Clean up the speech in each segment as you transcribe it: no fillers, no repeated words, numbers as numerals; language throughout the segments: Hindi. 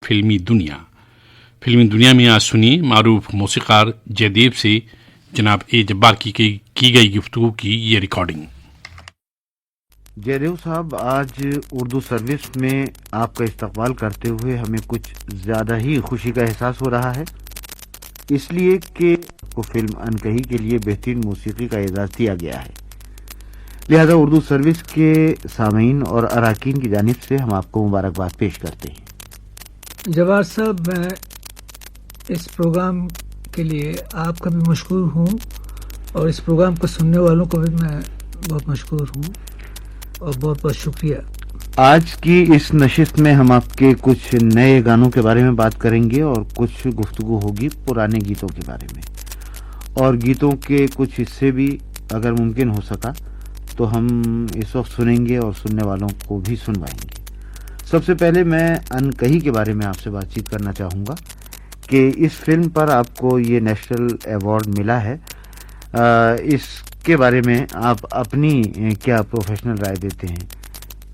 फिल्मी दुनिया में आज सुनिए मारूफ मौसीकार जयदेव से जनाब ए जब्बार की गई गुफ्तगू की ये रिकॉर्डिंग। जयदेव साहब, आज उर्दू सर्विस में आपका इस्तकबाल करते हुए हमें कुछ ज़्यादा ही खुशी का एहसास हो रहा है, इसलिए कि आपको फिल्म अनकही के लिए बेहतरीन मौसीकी का एजाज़ दिया गया है। लिहाजा उर्दू सर्विस के सामीन और अराकीन की जानिब से हम आपको मुबारकबाद पेश करते हैं। जवार साहब, मैं इस प्रोग्राम के लिए आपका भी मशकूर हूँ और इस प्रोग्राम को सुनने वालों को भी मैं बहुत मशकूर हूँ और बहुत बहुत शुक्रिया। आज की इस नशिस्त में हम आपके कुछ नए गानों के बारे में बात करेंगे और कुछ गुफ्तगू होगी पुराने गीतों के बारे में, और गीतों के कुछ हिस्से भी अगर मुमकिन हो सका तो हम इस वक्त सुनेंगे और सुनने वालों को भी सुनवाएंगे। सबसे पहले मैं अनकही के बारे में आपसे बातचीत करना चाहूँगा कि इस फिल्म पर आपको ये नेशनल अवार्ड मिला है। इसके बारे में आप अपनी क्या प्रोफेशनल राय देते हैं?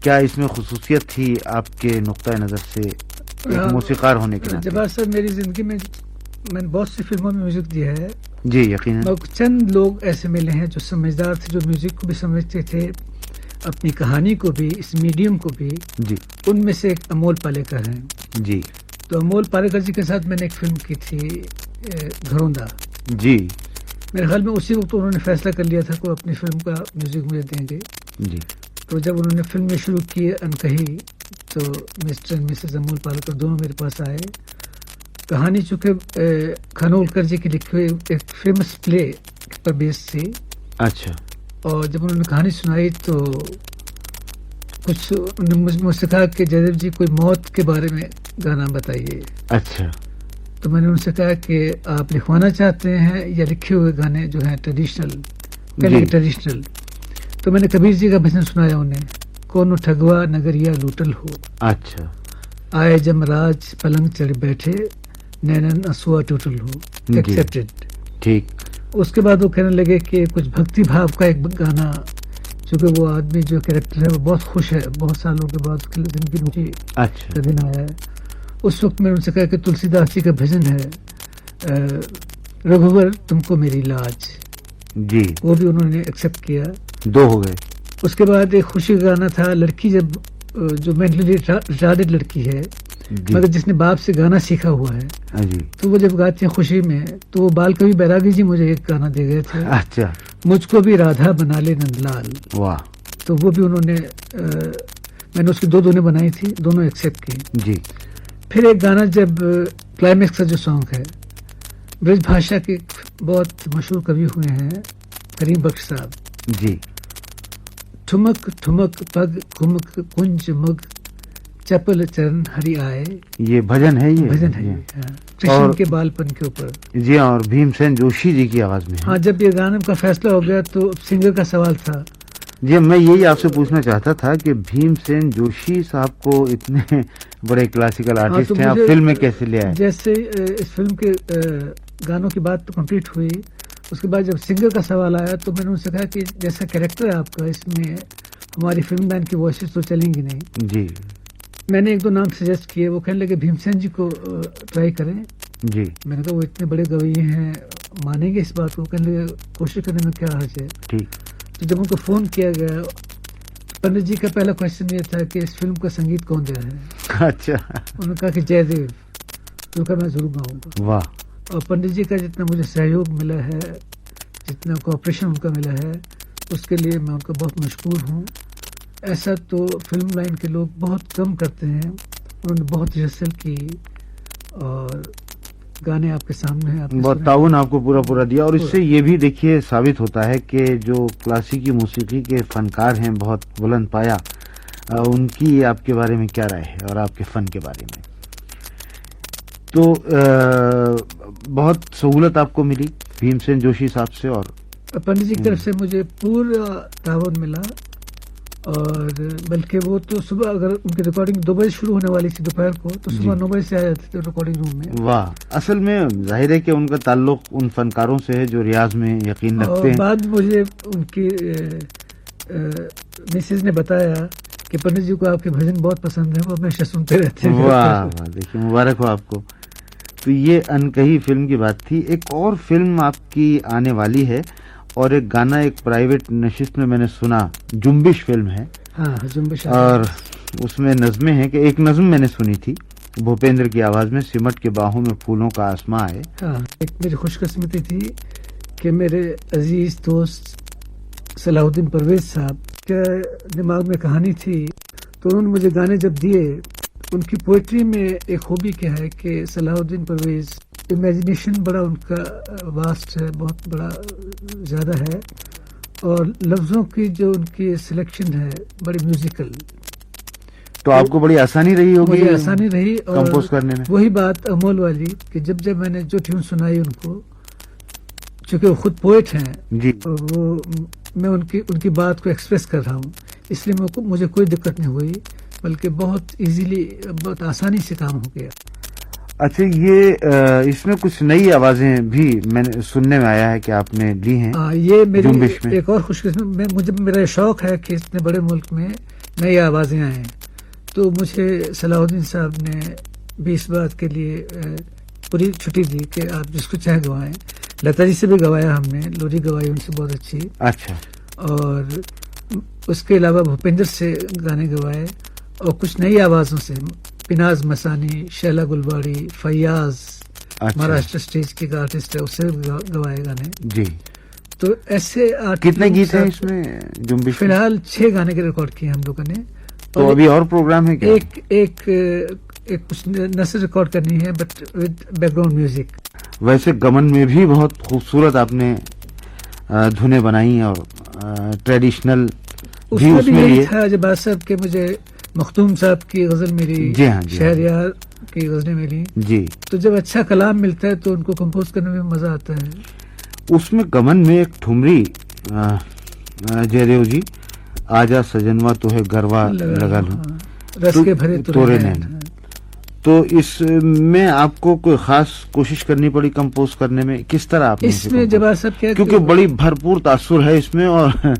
क्या इसमें खुसूसियत थी आपके नुक्ता नज़र से एक मौसीकार होने के नाते? जवार साहब, मेरी ज़िंदगी में मैंने बहुत सी फिल्मों में म्यूज़िक दिया है जी, यकीनन। चंद लोग ऐसे मिले हैं जो समझदार थे, जो म्यूज़िक को भी समझते थे, अपनी कहानी को भी, इस मीडियम को भी जी। उनमें से एक अमोल पालेकर हैं जी। तो अमोल पालेकर जी के साथ मैंने एक फिल्म की थी घरौंदा जी। मेरे ख्याल में उसी वक्त उन्होंने फैसला कर लिया था कि अपनी फिल्म का म्यूज़िक मुझे देंगे जी। तो जब उन्होंने फिल्म में शुरू की अनकही तो mister and Mrs Amol Palekar दोनों मेरे पास आए। कहानी चूँकि खानोलकर जी की लिखी हुई एक फेमस प्ले पर बेस्ड थी। अच्छा। और जब उन्होंने कहानी सुनाई तो कुछ उन्होंने मुझसे कहा कि जयदेव जी कोई मौत के बारे में गाना बताइए। अच्छा। तो मैंने उनसे कहा कि आप लिखवाना चाहते हैं या लिखे हुए गाने जो हैं ट्रेडिशनल। तो मैंने कबीर जी का भजन सुनाया उन्हें, कोनो ठगवा नगरिया लूटल हो। अच्छा। आए जमराज पलंग चढ़ बैठे नैनन असुआ टूटल हो। एक्सेप्टेड। ठीक। उसके बाद वो कहने लगे कि कुछ भक्ति भाव का एक गाना, चूँकि वो आदमी जो कैरेक्टर है वो बहुत खुश है, बहुत सालों के बाद उसकी जिंदगी में का दिन आया है। उस वक्त मैंने उनसे कहा कि तुलसीदास जी का भजन है रघुवर तुमको मेरी लाज जी, वो भी उन्होंने एक्सेप्ट किया। दो हो गए। उसके बाद एक खुशी का गाना था, लड़की जब जो मेंटली रिटार्डेड लड़की है मगर जिसने बाप से गाना सीखा हुआ है जी, तो वो जब गाती है खुशी में, तो वो बाल कवि बैरागी जी मुझे एक गाना दे गए थे। अच्छा। मुझको भी राधा बना ले नंदलाल। वाह। तो वो भी उन्होंने मैंने उसकी दो दोने बनाई थी, दोनों एक्सेप्ट की जी। फिर एक गाना जब क्लाइमेक्स का जो सॉन्ग है, ब्रज भाषा के बहुत मशहूर कवि हुए हैं करीम बख्श साहब जी। ठुमक ठुमक पग कुमक कुंज मग चपल चरण हरि आए, ये भजन है। ये भजन है कृष्ण के बालपन के ऊपर जी, और भीमसेन जोशी जी की आवाज में। हाँ, जब ये गाने का फैसला हो गया तो सिंगर का सवाल था जी। मैं यही आपसे पूछना चाहता था कि भीमसेन जोशी साहब को इतने बड़े क्लासिकल आर्टिस्ट हैं, आप फिल्म में कैसे ले आए? जैसे इस फिल्म के गानों की बात तो कंप्लीट हुई, उसके बाद जब सिंगर का सवाल आया तो मैंने उनसे कहा कि जैसा कैरेक्टर है आपका, इसमें हमारी फिल्म बैंड की वॉइसेस तो चलेंगी नहीं जी। मैंने एक दो नाम सजेस्ट किए, वो कहने लगे भीमसेन जी को ट्राई करें जी। मैंने कहा वो इतने बड़े गवई हैं, मानेंगे इस बात को? कहने लगे कोशिश करने में क्या हर्ज है। ठीक। तो जब उनको फ़ोन किया गया, पंडित जी का पहला क्वेश्चन ये था कि इस फिल्म का संगीत कौन दे रहा है? अच्छा। उन्होंने कहा कि जयदेव। तो कहा मैं जरूर गाऊंगा। वाह। और पंडित जी का जितना मुझे सहयोग मिला है, जितना कोऑपरेशन उनका मिला है, उसके लिए मैं उनका बहुत मशकूर हूँ। ऐसा तो फिल्म लाइन के लोग बहुत कम करते हैं। उन्होंने बहुत रिहर्सल की और गाने आपके सामने हैं, बहुत ताउन आपको पूरा दिया। और इससे ये भी देखिए साबित होता है कि जो क्लासिकी मौसीकी के फनकार हैं, बहुत बुलंद पाया, उनकी आपके बारे में क्या राय है और आपके फन के बारे में? तो बहुत सहूलत आपको मिली भीमसेन जोशी साहब से, और पंडित जी की तरफ से मुझे पूरा ताउन मिला। और बल्कि वो तो सुबह, अगर उनकी रिकॉर्डिंग 2 बजे शुरू होने वाली थी दोपहर को, तो सुबह 9 बजे से आ जाते थे रिकॉर्डिंग रूम में। वाह। असल में जाहिर है कि उनका ताल्लुक उन फनकारों से है जो रियाज में यकीन रखते हैं। बाद मुझे उनकी मिसेज ने बताया कि पंडित जी को आपके भजन बहुत पसंद है, वो हमेशा सुनते रहते हैं। वाह वाह, देखिए मुबारक हो आपको। तो ये अनकही फिल्म की बात थी। एक और फिल्म आपकी आने वाली है और एक गाना एक प्राइवेट नशिस्त में मैंने सुना, जुम्बिश फिल्म है। हाँ, जुम्बिश। और उसमें नज़में हैं कि एक नज़्म मैंने सुनी थी भूपेंद्र की आवाज में, सिमट के बाहों में फूलों का आसमां है। हाँ, एक मेरी खुशकिस्मती थी कि मेरे अजीज दोस्त सलाहुद्दीन परवेज साहब के दिमाग में कहानी थी, तो उन्होंने मुझे गाने जब दिए। उनकी पोइट्री में एक खूबी क्या है कि सलाहुद्दीन परवेज इमेजिनेशन बड़ा उनका वास्ट है, बहुत बड़ा ज़्यादा है, और लफ्ज़ों की जो उनकी सिलेक्शन है बड़ी म्यूजिकल। तो आपको बड़ी आसानी रही होगी? मुझे आसानी रही और कंपोज करने में। वही बात अमोल वाली कि जब जब मैंने जो ट्यून सुनाई उनको, चूंकि वो खुद पोएट हैं जी, और वो मैं उनकी बात को एक्सप्रेस कर रहा हूँ, इसलिए मुझे कोई दिक्कत नहीं हुई, बल्कि बहुत इजीली, बहुत आसानी से काम हो गया। अच्छा, ये इसमें कुछ नई आवाजें भी मैंने सुनने में आया है कि आपने ली हैं। ये मेरी जुम्बिश में एक और खुशकिस्मत, मुझे मेरा शौक है कि इतने बड़े मुल्क में नई आवाजें आए, तो मुझे सलाहुद्दीन साहब ने भी इस बात के लिए पूरी छुट्टी दी कि आप जिसको चाहे गवाएं। लता जी से भी गवाया हमने, लोरी गवाई उनसे बहुत अच्छी। अच्छा। और उसके अलावा भूपेंद्र से गाने गवाए और कुछ नई आवाजों से, पिनाज मसानी, शैला गुलबाड़ी, फैयाज, अच्छा। महाराष्ट्र स्टेज के आर्टिस्ट है, उससे गवाए गाने जी। तो ऐसे कितने गीत हैं इसमें जुम्बिश? फिलहाल 6 गाने के रिकॉर्ड किए हम लोगों ने। तो अभी और प्रोग्राम है क्या? एक कुछ नसर रिकॉर्ड करनी है, बट विद बैकग्राउंड म्यूजिक। वैसे गमन में भी बहुत खूबसूरत आपने धुनें बनाई और ट्रेडिशनल भी उसमें यही था जब साहब के मुझे मखदूम साहब की गजल मिली, जी हाँ, शहरयार की गजलें मिली जी। तो जब अच्छा कलाम मिलता है तो उनको कंपोज करने में मजा आता है। उसमें गमन में एक ठुमरी जयदेव जी, आजा सजनवा तो है गरवा लगा लूं, रस के भरे तोरे नैन। तो इसमें आपको कोई खास कोशिश करनी पड़ी कंपोज करने में? किस तरह आपने इसमें जब सब क्या, क्योंकि बड़ी भरपूर तासुर है इसमें और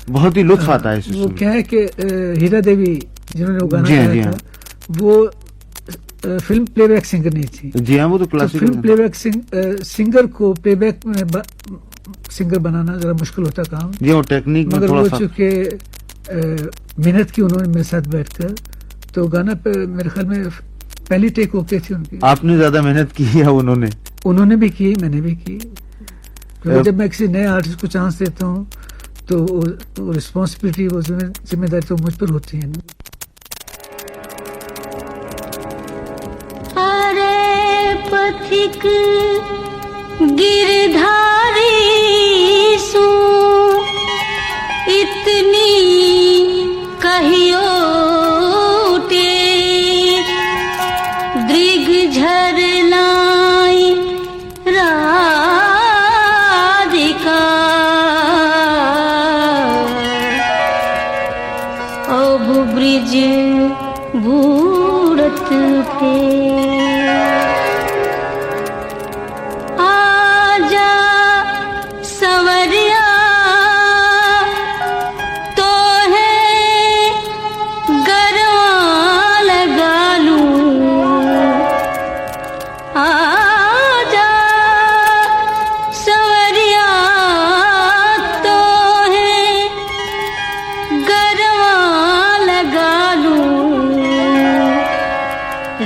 बहुत ही लुत्फ आता है इसमें। वो क्या है कि हीरा देवी जिन्होंने वो गाना गाया था, वो फिल्म प्लेबैक सिंगर नहीं थी। जी हाँ, वो तो क्लासिकल। फिल्म प्लेबैक सिंगर को प्लेबैक में सिंगर बनाना जरा मुश्किल होता काम। जी, वो टेक्निक में मगर थोड़ा वो सा चूंकि मेहनत की उन्होंने मेरे साथ बैठकर, तो गाना पे मेरे ख्याल में पहली टेक ओके थी उनकी। आपने ज्यादा मेहनत की है उन्होंने भी की, मैंने भी की। जब मैं किसी नए आर्टिस्ट को चांस देता हूँ तो रिस्पॉन्सिबिलिटी, वो जिम्मेदारी तो मुझ पर होती है ना। अरे पथिक गिरधारी सू इतनी कहियो दृग झरनाई राधिका अब ब्रिज बूढ़त पे आजा सवरिया तो है गरवा लगा लूं, आजा सवरिया तो है गरवा लगा लूं,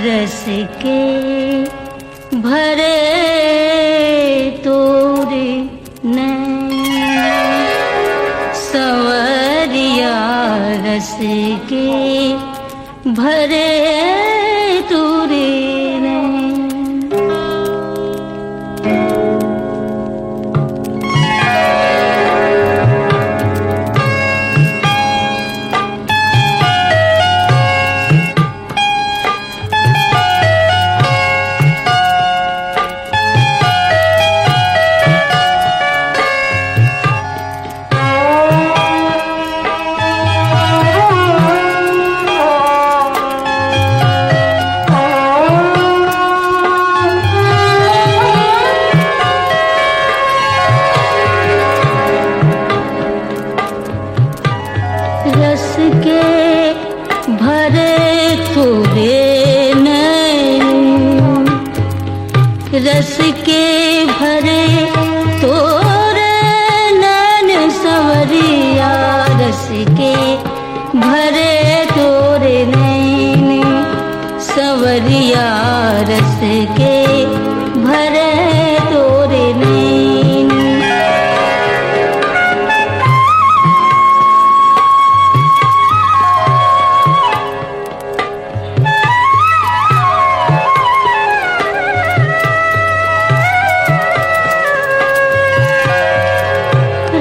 रस के भरे तोरे नैन, सवरिया रस के भरे तोरे नैन। रस के भरे तोरे नैन सवरिया, रस के भरे तोरे नैन सवरिया, रस के भरे तोरे नैन।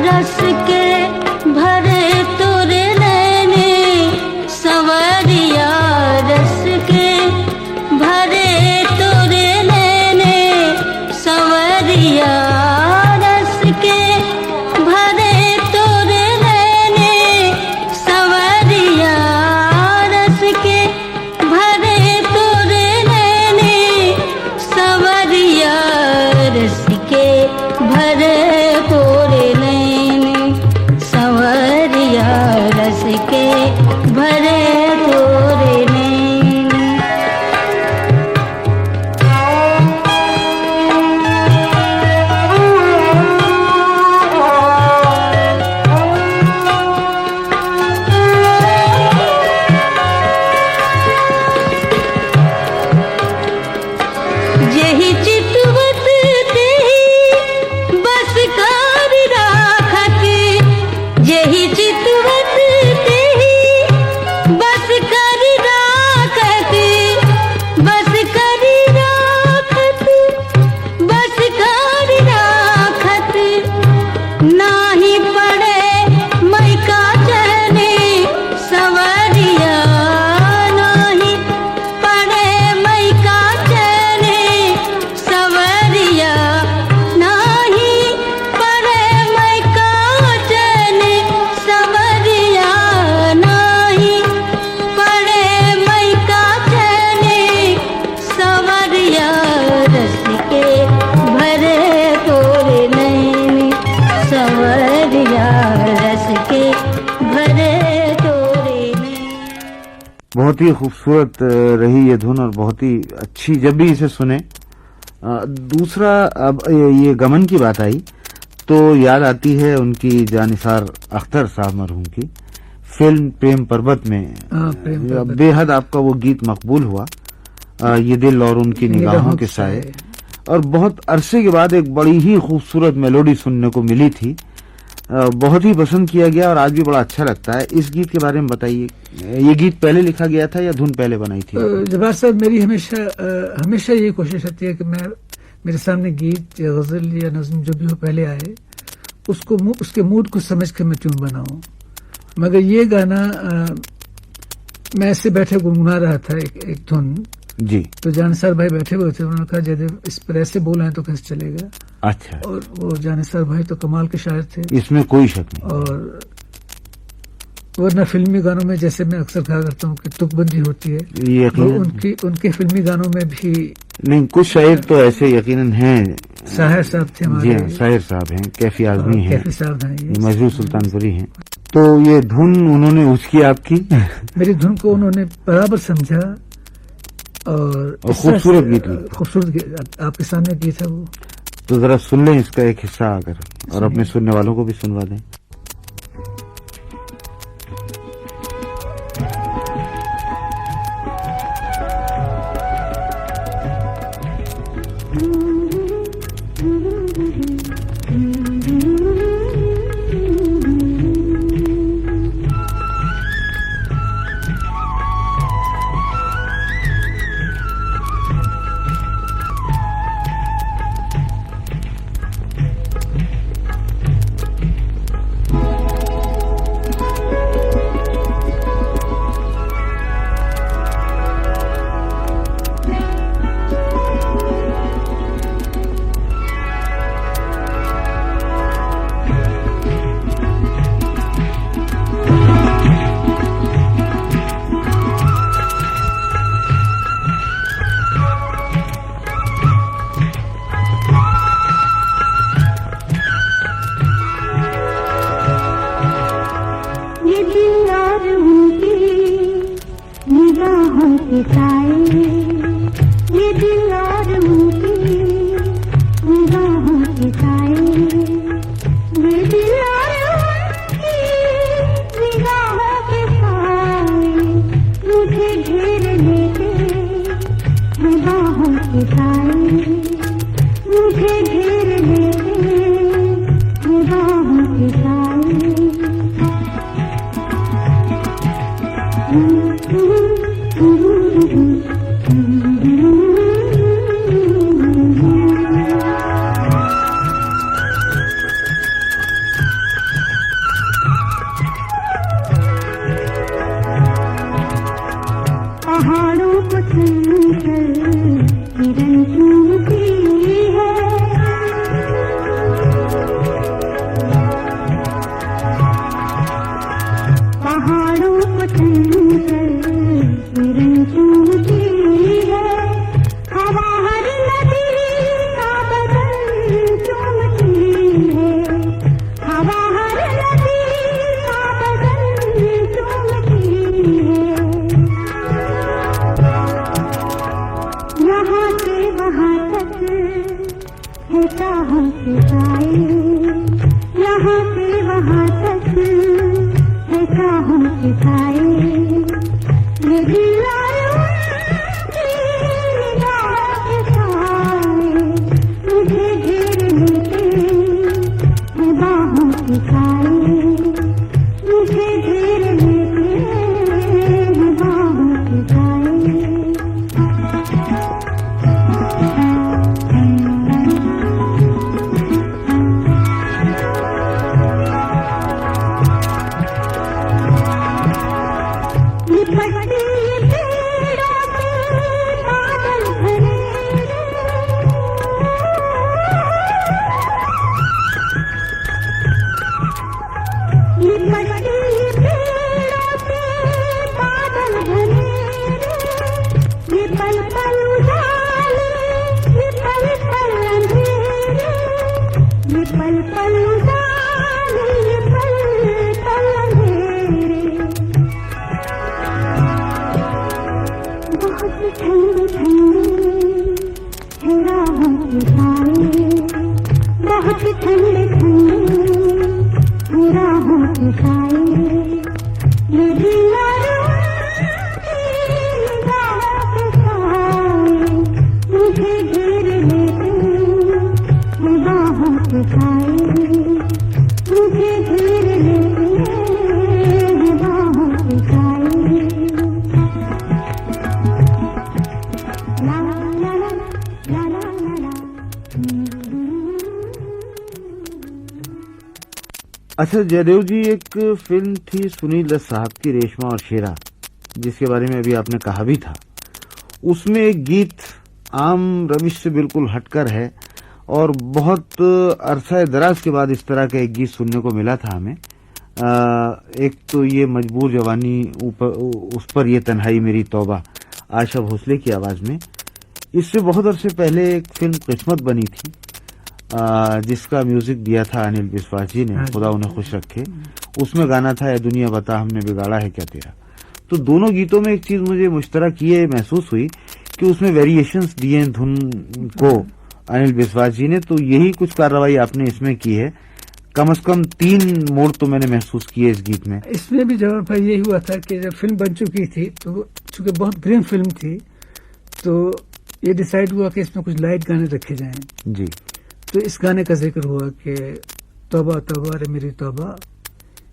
रस के भरे तोरे नैने सवरिया, रस के भरे तोरे नैने सवरिया, रस के भरे तोरे नैने सवरिया, रस के भरे तोरे नैने सवरिया, रस के भरे तोरे नैने सवरिया, रस के भरे तोरे नैन। जेहि चितवत तेहि बस कर राखत, जेहि चितवत तेहि बस कर राखत, बस कर राखत, बस कर राखत। नाही पड़े मई का चने सवरिया, नाही पड़े मई का चने सवरिया, नाही पड़े मई का चने सवरिया, नाही पड़े मई का चने सवरिया, रस के भरे तोरे नैन सवरिया, रस के भरे तोरे नैन। बहुत ही खूबसूरत रही ये धुन और बहुत ही अच्छी जब भी इसे सुने। दूसरा, अब ये गमन की बात आई तो याद आती है उनकी जानिसार अख्तर साहब मरहूम की फिल्म प्रेम पर्वत में प्रेम पर्वत। बेहद आपका वो गीत मकबूल हुआ, ये दिल और उनकी निगाहों के साए, और बहुत अरसे के बाद एक बड़ी ही खूबसूरत मेलोडी सुनने को मिली थी। बहुत ही पसंद किया गया और आज भी बड़ा अच्छा लगता है। इस गीत के बारे में बताइए, ये गीत पहले लिखा गया था या धुन पहले बनाई थी? जब्बार साहब, मेरी हमेशा ये कोशिश रहती है कि मैं मेरे सामने गीत या गजल या नज़्म जो भी हो पहले आए उसको उसके मूड को समझ के मैं ट्यून बनाऊं। मगर ये गाना मैं ऐसे बैठे गुनगुना रहा था एक धुन जी, तो जानिसार भाई बैठे हुए थे, उन्होंने कहा जयदेव इस पर ऐसे बोला है तो कैसे चलेगा। अच्छा। और वो जानिसार भाई तो कमाल के शायर थे, इसमें कोई शक नहीं। और वरना फिल्मी गानों में जैसे मैं अक्सर कहा करता हूँ कि तुकबंदी होती है, यकीनन उनके फिल्मी गानों में भी नहीं, कुछ शायर तो ऐसे यकीनन हैं। शाहिर साहब थे हमारे। जी हाँ, शाहिर साहब हैं, कैफी आजमी हैं, कैफी साहब हैं, ये मजरूर सुल्तानपुरी हैं। तो ये धुन उन्होंने उसकी आपकी मेरी धुन को उन्होंने बराबर समझा और खूबसूरत गीत लिखा। खूबसूरत आपके सामने गीत है वो। तो जरा सुन लें इसका एक हिस्सा आकर, और अपने सुनने वालों को भी सुनवा दें। के साए, ये दिल और उनकी के साए मुझे घेर ले निगाहों के साए। पहाड़ों को चलकर हिरन चूमती है, पहाड़ों को चलकर हिरन चूमती है, हवा हर नदी का बदन चूमती है, हवा हर नदी का बदन चूमती है। यहाँ से वहाँ तक है चाहों के साए, यहाँ से वहाँ तक है चाहों के साए। ये दिल आया उनकी निगाहों के साए, मुझे घेर लेते हैं बाहों के साए, मुझे घेर लेते हैं बाहों के साए। लिपटती पेड़ों पे बादल भरे, लिपटती पेड़ों पे बादल भरे, ये पल पल उजाले, ये पल पल अंधेरे, ये पल पल उजाले, ये पल पल अंधेरे। बहुत ठंडे ठंडे है राहों के साए, बहुत ठंडे ठंडे है राहों के साए। ये दिल आया उनकी निगाहों के साए, मुझे घेर लेते हैं बाहों के साए, मुझे घेर लेते हैं बाहों के साए। ला ला ला ला ला ला ला। अच्छा जयदेव जी, एक फिल्म थी सुनील दत्त साहब की, रेशमा और शेरा, जिसके बारे में अभी आपने कहा भी था। उसमें एक गीत आम रविश से बिल्कुल हटकर है और बहुत अरसा दराज के बाद इस तरह का एक गीत सुनने को मिला था हमें। एक तो ये मजबूर जवानी, ऊपर उस पर ये तन्हाई मेरी तौबा, आशा भोसले की आवाज में। इससे बहुत अरसे पहले एक फिल्म किस्मत बनी थी, जिसका म्यूजिक दिया था अनिल विश्वास जी ने, खुदा उन्हें खुश रखे। उसमें गाना था ए दुनिया बता हमने बिगाड़ा है क्या तेरा। तो दोनों गीतों में एक चीज मुझे मुश्तरक ये महसूस हुई कि उसमें वेरिएशंस दिए हैं धुन को अनिल विश्वास जी ने। तो यही कुछ कार्रवाई आपने इसमें की है। कम से कम 3 मोड़ तो मैंने महसूस किए इस गीत में। इसमें भी जवाब भाई यही हुआ था कि जब फिल्म बन चुकी थी, तो चूंकि बहुत ग्रीन फिल्म थी, तो ये डिसाइड हुआ कि इसमें कुछ लाइट गाने रखे जाएं। जी। तो इस गाने का जिक्र हुआ कि तौबा तौबा रे मेरी तौबा,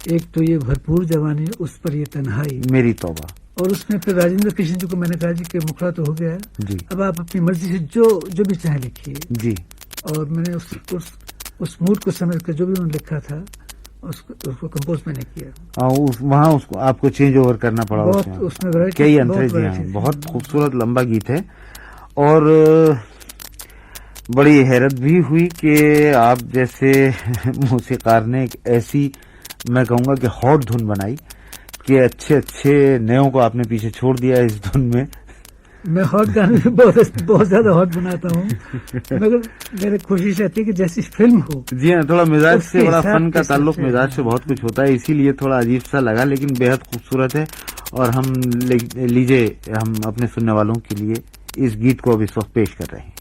एक तो ये भरपूर जवानी, उस पर ये तन्हाई मेरी तौबा। और उसमें फिर राजेंद्र कृष्ण जी को मैंने कहा जी कि मुखड़ा तो हो गया है जी, अब आप अपनी मर्जी से जो भी चाहे लिखिए जी। और मैंने उस मूड को समझ कर जो भी उन्होंने लिखा था उसको कंपोज मैंने किया। वहाँ उसको आपको चेंज ओवर करना पड़ा। उसमें कई अंतरेज, बहुत खूबसूरत लंबा गीत है। और बड़ी हैरत भी हुई कि आप जैसे मौसीकार ने एक ऐसी, मैं कहूंगा कि हॉट धुन बनाई कि अच्छे अच्छे नयों को आपने पीछे छोड़ दिया इस धुन में। मैं हॉट गाने बहुत ज्यादा हॉट बनाता हूँ, मगर मेरी कोशिश रहती है कि जैसी फिल्म हो। जी हाँ, थोड़ा मिजाज से, बड़ा फन का ताल्लुक मिजाज से बहुत कुछ होता है, इसीलिए थोड़ा अजीब सा लगा, लेकिन बेहद खूबसूरत है। और हम लीजिए, हम अपने सुनने वालों के लिए इस गीत को अब इस वक्त पेश कर रहे हैं।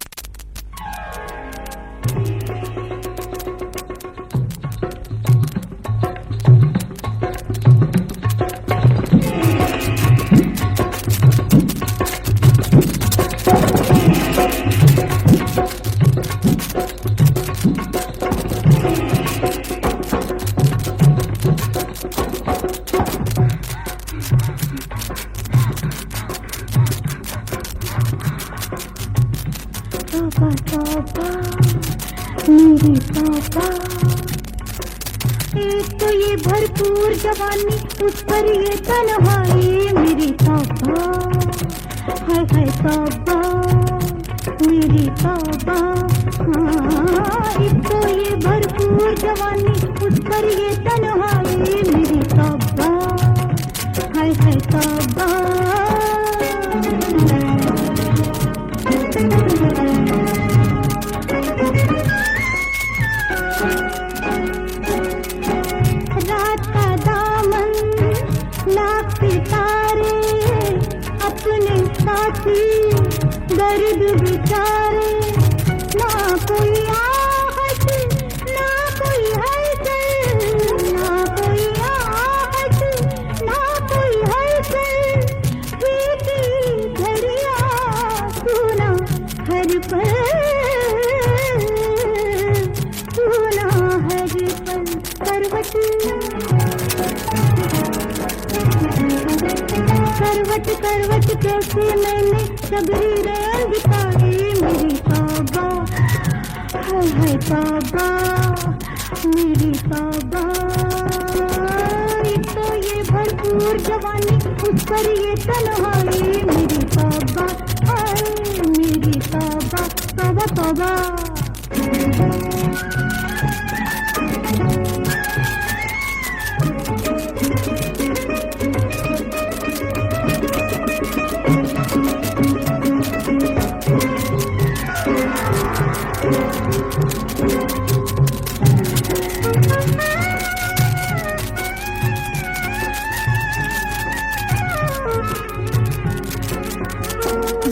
तौबा तौबा मेरी तौबा। एक तो ये भरपूर जवानी, उस पर ये तन्हाई मेरी तौबा, हाय हाय तौबा मेरी तौबा। हाँ, एक तो ये भरपूर जवानी, उस पर ये तन्हाई मेरी तौबा, हाय हाय तौबा। रात का दामन, लाख सितारे, अपने साथी गर्द बेचारे, ना कोई आहट ना कोई हलचल, ना कोई आहट ना कोई हलचल, फीकी घड़ियां सुना हर पल, सुना हर पल। करवट करवट करवट कैसे मैंने सबरी रैन बिताई मेरी तौबा, हाय हाय तौबा मेरी तौबा। एक तो ये भरपूर जवानी, उस पर ये तन्हाई मेरी तौबा, हाय मेरी तौबा तौबा तौबा।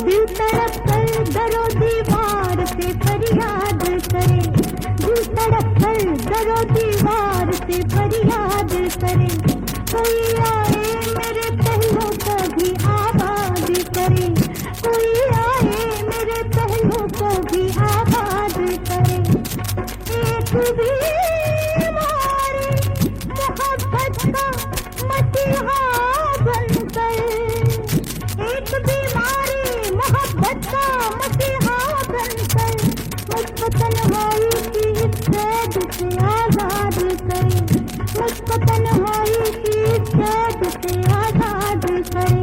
दिल तड़प कर दरो दीवार से फरियाद करे, दिल तड़प कर दरो दीवार से फरियाद करे, कोई आए मेरे पहलू को भी आबाद करे, कोई आए मेरे पहलू को भी आबाद करे। एक बीमारी मोहब्बत का मसीहा बनकर, एक बीमारी मोहब्बत का मसीहा बनकर, मुझको तन्हाई की इस कैद से आजाद करे, मुझको तन्हाई की इस कैद से आजाद करे।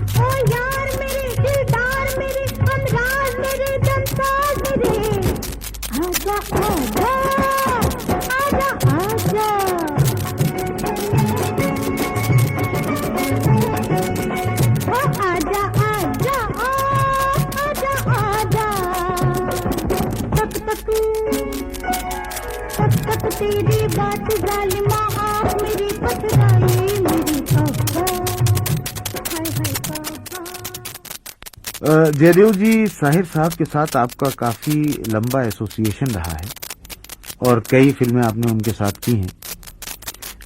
ओ यार मेरे दिलदार मेरे हमराज मेरे दमसाज मेरे, आजा आजा आजा आजा। ओ आजा आजा आजा आजा। तक तक तक तक तेरी बात जालिमा, आप मेरी पथराई मेरी तौबा, हाय हाय तौबा। जयदेव जी, साहिर साहब के साथ आपका काफी लंबा एसोसिएशन रहा है और कई फिल्में आपने उनके साथ की हैं।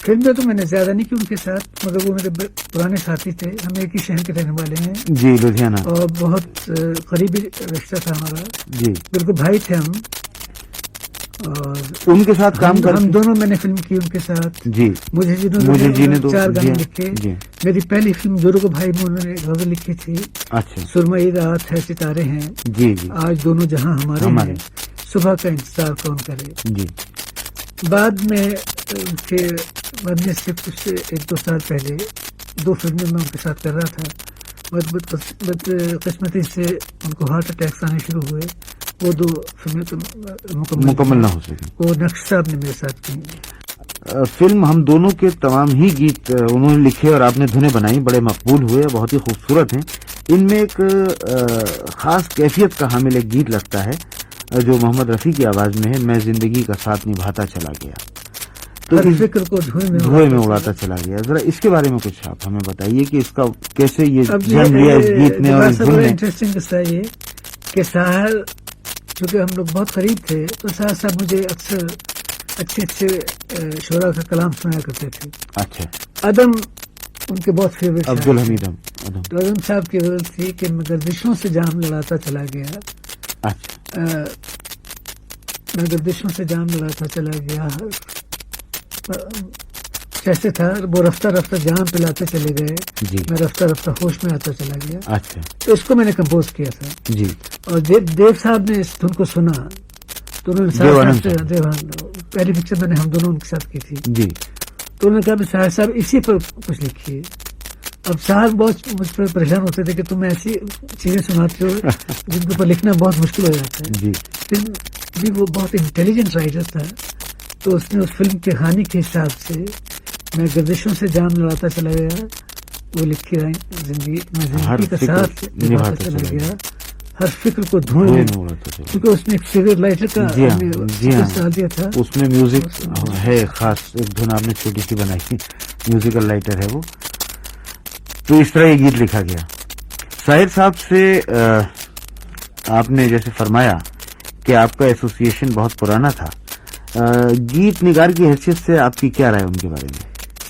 फिल्में तो मैंने ज्यादा नहीं की उनके साथ, मगर वो मेरे पुराने साथी थे, हम एक ही शहर के रहने वाले हैं जी, लुधियाना। और बहुत करीबी रिश्ता था हमारा जी, बिल्कुल भाई थे हम। और उनके साथ काम कर, हम दोनों मैंने फिल्म की उनके साथ जी। मुझे जीने दो 4 गाने जी, लिखे। जी। मेरी पहली फिल्म जोरू को भाई में उन्होंने गजल लिखी थी, अच्छा सुरमई रात है सितारे हैं, जी जी आज दोनों जहां हमारे हैं, सुबह का इंतजार कौन करे। जी। बाद में उनके मरने से कुछ 1-2 साल पहले 2 फिल्में मैं उनके साथ कर रहा था, बदकिस्मती से उनको हार्ट अटैक्स आने शुरू हुए। वो 2 फिल्में तो मुकम्मल ना हो सके। वो नक्श साहब ने मेरे साथ की। फिल्म हम दोनों के तमाम ही गीत उन्होंने लिखे और आपने धुनें बनाई, बड़े मकबूल हुए, बहुत ही खूबसूरत हैं। इनमें एक खास कैफियत का हामिल एक गीत लगता है जो मोहम्मद रफी की आवाज में है, मैं जिंदगी का साथ निभाता चला गया, तो हर फिक्र को धुएं में उड़ाता चला गया। जरा इसके बारे में कुछ आप हमें बताइए कि इसका कैसे ये जन्म लिया इस गीत ने और इस धुन ने। इंटरेस्टिंग किस्सा ये कि साहर चूंकि हम लोग बहुत करीब थे तो साथ साथ मुझे अक्सर अच्छे अच्छे शोरा का कलाम सुनाया करते थे। अच्छा। अदम उनके बहुत फेवरेट अब्दुल हमीद अदम। तो अदम साहब की गजल थी कि मैं गर्दिशों से जाम लड़ाता चला गया। अच्छा। मैं गर्दिशों से जाम लड़ाता चला गया, कैसे था वो रफ्ता रफ्ता जाम पिलाते चले गए, मैं रफ्ता रफ्ता होश में आता चला गया। अच्छा। तो इसको मैंने कंपोज किया था जी। और देव साहब ने इस धुन को सुना तो उन्होंने पहली पिक्चर मैंने हम दोनों उनके साथ की थी जी। तो उन्होंने कहा शायर साहब इसी पर कुछ लिखिए। अब साहब बहुत मुझ पर परेशान होते थे कि तुम ऐसी चीजें सुनाते हो जिनके ऊपर लिखना बहुत मुश्किल हो जाता है। जी। लेकिन भी वो बहुत इंटेलिजेंट राइटर था तो उसने उस फिल्म की कहानी के हिसाब से मैं गर्दिशों से जाम लड़ाता चला गया, वो लिखी रही जिंदगी का साथ निभाता चला गया, हर फिक्र को धोने, क्योंकि उसमें एक फिगर लाइटर का डाल दिया था। उसमें म्यूजिक है खास, एक धुन आपने छोटी सी बनाई थी, म्यूजिकल लाइटर है वो। तो इस तरह ये गीत लिखा गया। साहिर साहब से आपने जैसे फरमाया कि आपका एसोसिएशन बहुत पुराना था, गीत निगार की हैसियत से आपकी क्या राय उनके बारे में?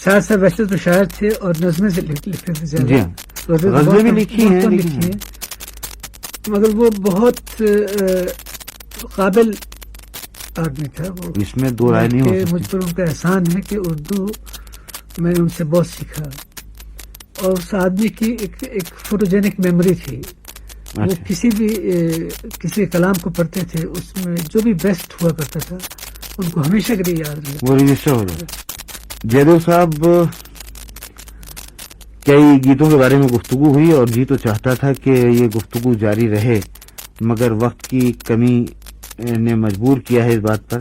शायद सर वैसे तो शायर थे और नज़में से लिखते थे। जी हाँ, गज़लें भी लिखी हैं, मगर वो बहुत काबिल आदमी था वो, इसमें दो राय नहीं हो सकती। मुझ पर उनका एहसान है कि उर्दू मैंने उनसे बहुत सीखा और उस आदमी की एक फोटोजेनिक मेमोरी थी। वो किसी कलाम को पढ़ते थे, उसमें जो भी बेस्ट हुआ करता था उनको हमेशा के लिए याद रहा, वो रजिस्टर हो जाए। जयदेव साहब, कई गीतों के बारे में गुफ्तगू हुई और जी तो चाहता था कि ये गुफ्तगू जारी रहे, मगर वक्त की कमी ने मजबूर किया है इस बात पर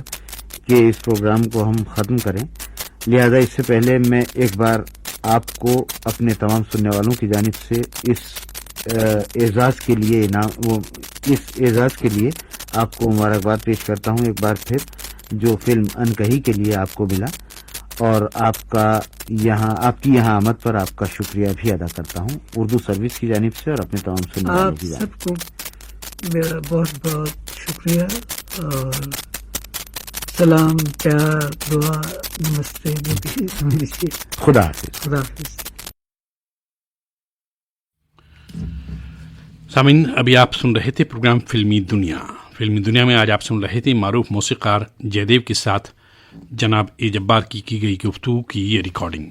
कि इस प्रोग्राम को हम खत्म करें। लिहाजा इससे पहले मैं एक बार आपको अपने तमाम सुनने वालों की जानिब से इस एजाज के लिए इस एजाज के लिए आपको मुबारकबाद पेश करता हूं एक बार फिर, जो फिल्म अनकही के लिए आपको मिला, और आपकी यहाँ आमद पर आपका शुक्रिया भी अदा करता हूँ उर्दू सर्विस की जानिब से और अपने तमाम सुनने वालों की जानिब से। सबको मेरा बहुत बहुत शुक्रिया और सलाम, प्यार, दुआ, नमस्ते, खुदा हाफिज। खुदा हाफिज। सामीन, अभी आप सुन रहे थे प्रोग्राम फिल्मी दुनिया में आज आप सुन रहे थे मारूफ मौसीकार जयदेव के साथ जनाब ए जब्बार की गई गुफ्तगू की ये रिकॉर्डिंग।